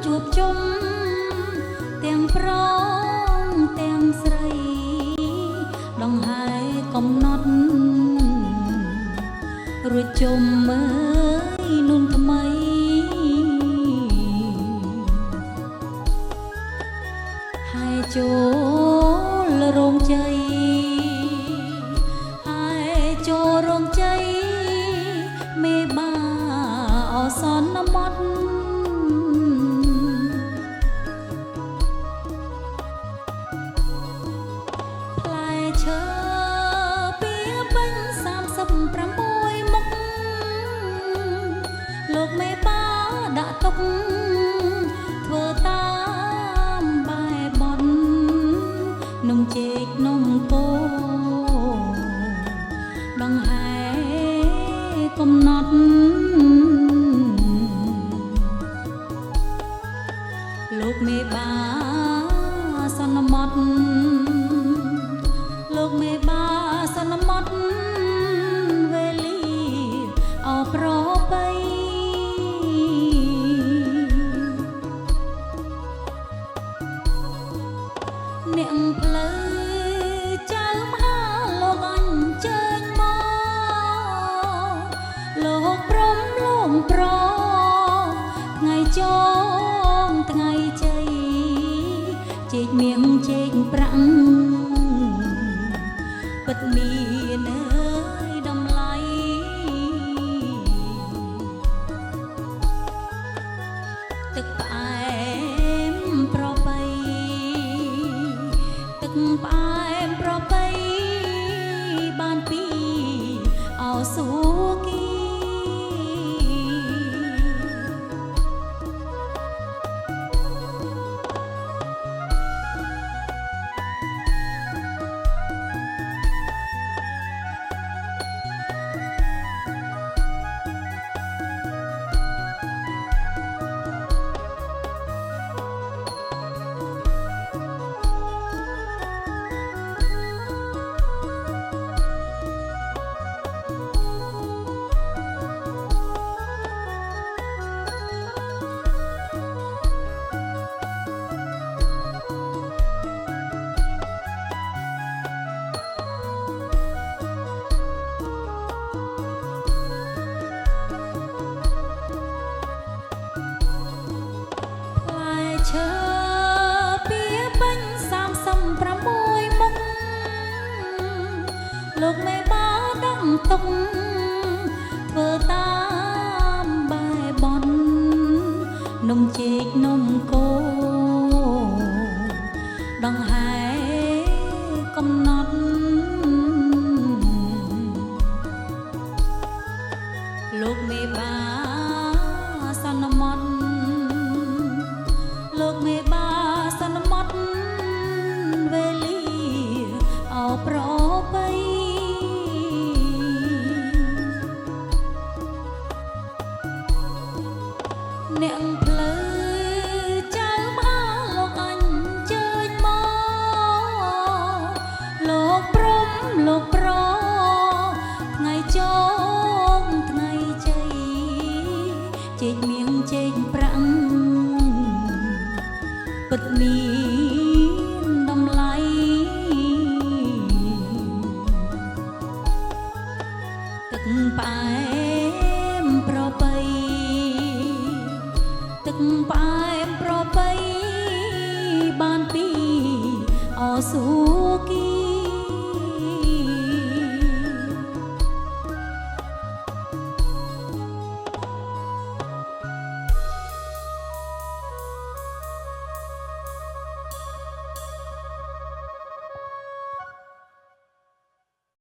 ជួបជុំទាំងប្រុសទាំងស្រីដងហើយកំណត់រួចជុំមើលនួនថ្មីហើយចូលរោងជ័យហើយចូលរោងជ័យមេបាអសន្មត់ផ្លែឈើពីពេញ36មុខលោកមេបាដាក់ទុកធ្វើតាមបែបបន់នំចេកនំគោដងហែកំណត់លោកមេបាសន្មត់លោកមេបាសន្មត់វេលាអប្របីនាងផ្លូវចៅមហាលោកអញ្ជើញមកលោកព្រមលំប្រថ្ងៃចងថ្ងៃជ័យជែកមៀងជែកប្រាំងពិតមានអើយតម្លៃទឹកផ្អែមប្របីទឹកផ្អែមប្របីបានពីអោសុគីឈើពីពេញ36មុខលោកមេបាដឹងទុកធ្វើតាមបែបបន់នំចេកនំគោដងហែកំណត់លោកមេបាសន្មត់លោកមេបាសន្មត់វេលាអោប្របីនាងផ្លូវចៅមហាលោកអញ្ជើញមកលោកព្រមលោកប្រថ្ងៃចងថ្ងៃជ័យជែកមៀងជែកប្រាំងពិតមានតម្លៃទឹកផ្អែមប្របីទឹកផ្អែមប្របីបានពីអសុគី